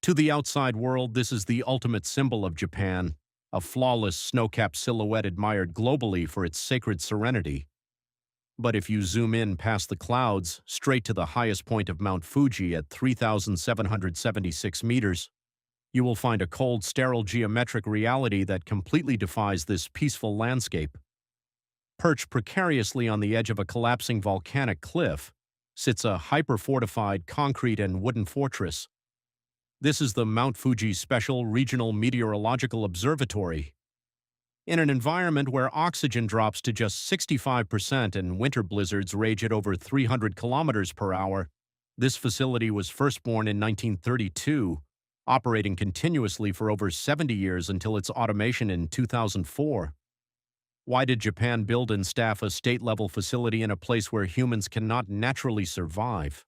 To the outside world, this is the ultimate symbol of Japan, a flawless snow-capped silhouette admired globally for its sacred serenity. But if you zoom in past the clouds, straight to the highest point of Mount Fuji at 3,776 meters, you will find a cold, sterile geometric reality that completely defies this peaceful landscape. Perched precariously on the edge of a collapsing volcanic cliff sits a hyper-fortified concrete and wooden fortress. This is the Mount Fuji Special Regional Meteorological Observatory. In an environment where oxygen drops to just 65% and winter blizzards rage at over 300 kilometers per hour, this facility was first born in 1932, operating continuously for over 70 years until its automation in 2004. Why did Japan build and staff a state-level facility in a place where humans cannot naturally survive?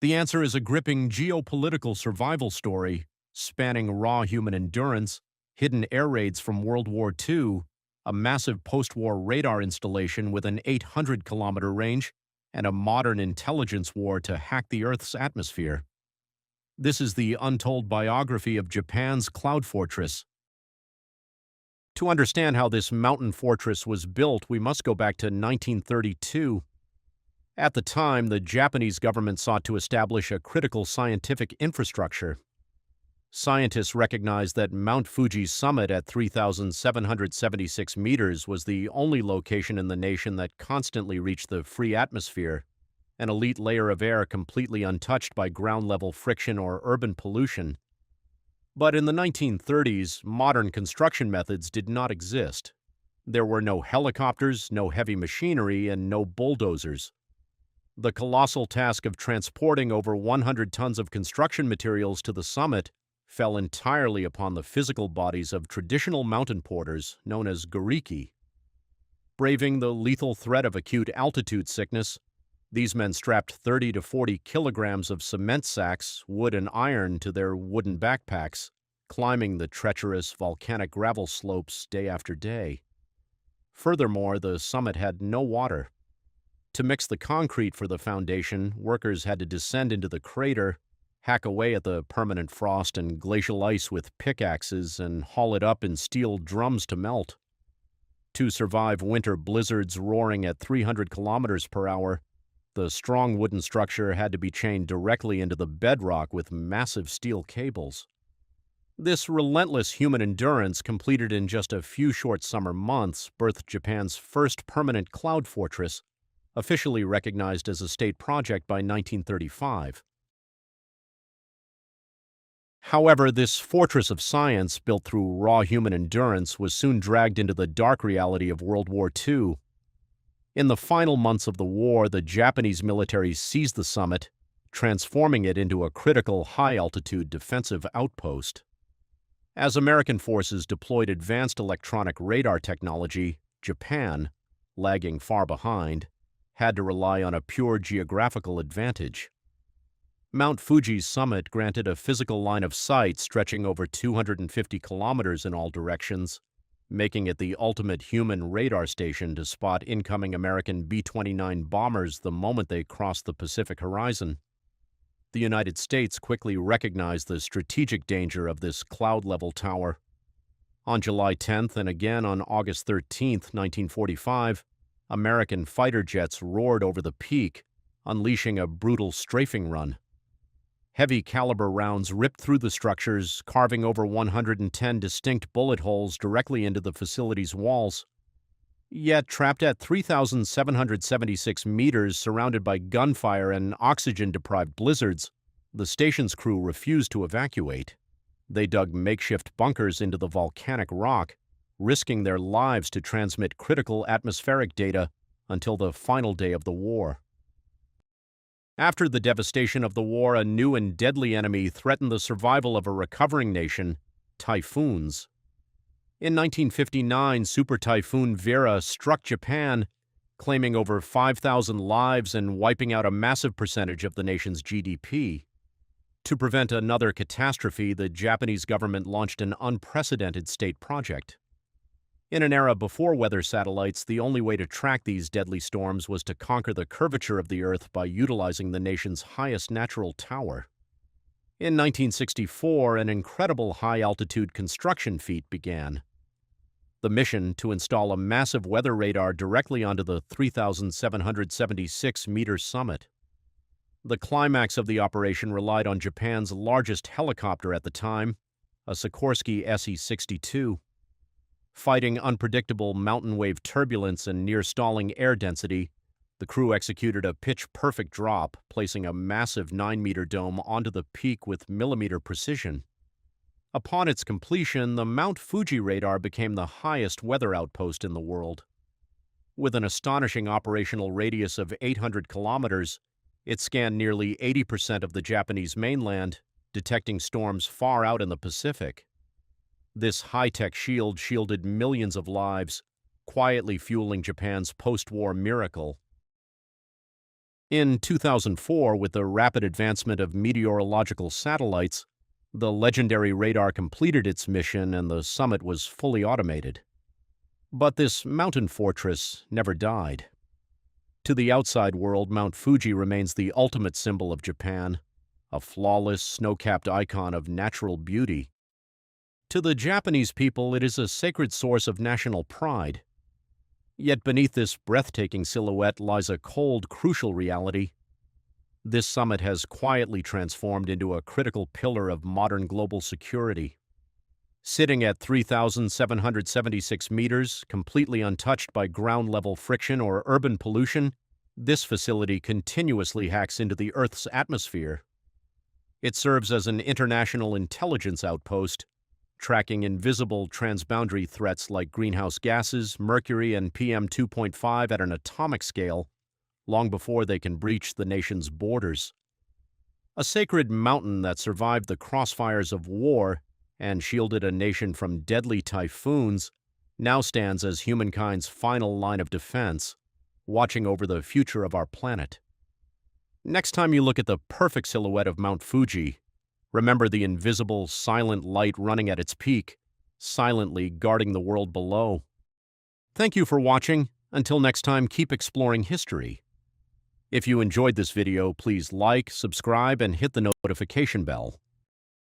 The answer is a gripping geopolitical survival story spanning raw human endurance, hidden air raids from World War II, a massive post-war radar installation with an 800-kilometer range, and a modern intelligence war to hack the Earth's atmosphere. This is the untold biography of Japan's cloud fortress. To understand how this mountain fortress was built, we must go back to 1932. At the time, the Japanese government sought to establish a critical scientific infrastructure. Scientists recognized that Mount Fuji's summit at 3,776 meters was the only location in the nation that constantly reached the free atmosphere, an elite layer of air completely untouched by ground-level friction or urban pollution. But in the 1930s, modern construction methods did not exist. There were no helicopters, no heavy machinery, and no bulldozers. The colossal task of transporting over 100 tons of construction materials to the summit fell entirely upon the physical bodies of traditional mountain porters known as goriki. Braving the lethal threat of acute altitude sickness, these men strapped 30 to 40 kilograms of cement sacks, wood and iron to their wooden backpacks, climbing the treacherous volcanic gravel slopes day after day. Furthermore, the summit had no water. To mix the concrete for the foundation, workers had to descend into the crater, hack away at the permanent frost and glacial ice with pickaxes, and haul it up in steel drums to melt. To survive winter blizzards roaring at 300 kilometers per hour, the strong wooden structure had to be chained directly into the bedrock with massive steel cables. This relentless human endurance, completed in just a few short summer months, birthed Japan's first permanent cloud fortress, officially recognized as a state project by 1935. However, this fortress of science, built through raw human endurance, was soon dragged into the dark reality of World War II. In the final months of the war, the Japanese military seized the summit, transforming it into a critical high-altitude defensive outpost. As American forces deployed advanced electronic radar technology, Japan, lagging far behind, had to rely on a pure geographical advantage. Mount Fuji's summit granted a physical line of sight stretching over 250 kilometers in all directions, making it the ultimate human radar station to spot incoming American B-29 bombers the moment they crossed the Pacific horizon. The United States quickly recognized the strategic danger of this cloud-level tower. On July 10th and again on August 13th, 1945, American fighter jets roared over the peak, unleashing a brutal strafing run. Heavy caliber rounds ripped through the structures, carving over 110 distinct bullet holes directly into the facility's walls. Yet, trapped at 3,776 meters, surrounded by gunfire and oxygen-deprived blizzards, the station's crew refused to evacuate. They dug makeshift bunkers into the volcanic rock, risking their lives to transmit critical atmospheric data until the final day of the war. After the devastation of the war, a new and deadly enemy threatened the survival of a recovering nation: typhoons. In 1959, Super Typhoon Vera struck Japan, claiming over 5,000 lives and wiping out a massive percentage of the nation's GDP. To prevent another catastrophe, the Japanese government launched an unprecedented state project. In an era before weather satellites, the only way to track these deadly storms was to conquer the curvature of the Earth by utilizing the nation's highest natural tower. In 1964, an incredible high-altitude construction feat began. The mission to install a massive weather radar directly onto the 3,776-meter summit. The climax of the operation relied on Japan's largest helicopter at the time, a Sikorsky Se-62. Fighting unpredictable mountain wave turbulence and near-stalling air density, the crew executed a pitch-perfect drop, placing a massive 9-meter dome onto the peak with millimeter precision. Upon its completion, the Mt.Fuji radar became the highest weather outpost in the world. With an astonishing operational radius of 800 kilometers, it scanned nearly 80% of the Japanese mainland, detecting storms far out in the Pacific. This high-tech shield shielded millions of lives, quietly fueling Japan's post-war miracle. In 2004, with the rapid advancement of meteorological satellites, the legendary radar completed its mission and the summit was fully automated. But this mountain fortress never died. To the outside world, Mount Fuji remains the ultimate symbol of Japan, a flawless, snow-capped icon of natural beauty. To the Japanese people, it is a sacred source of national pride. Yet beneath this breathtaking silhouette lies a cold, crucial reality. This summit has quietly transformed into a critical pillar of modern global security. Sitting at 3,776 meters, completely untouched by ground-level friction or urban pollution, this facility continuously hacks into the Earth's atmosphere. It serves as an international intelligence outpost, tracking invisible transboundary threats like greenhouse gases, mercury, and PM 2.5 at an atomic scale, long before they can breach the nation's borders. A sacred mountain that survived the crossfires of war and shielded a nation from deadly typhoons now stands as humankind's final line of defense, watching over the future of our planet. Next time you look at the perfect silhouette of Mount Fuji, remember the invisible, silent light running at its peak, silently guarding the world below. Thank you for watching. Until next time, keep exploring history. If you enjoyed this video, please like, subscribe, and hit the notification bell.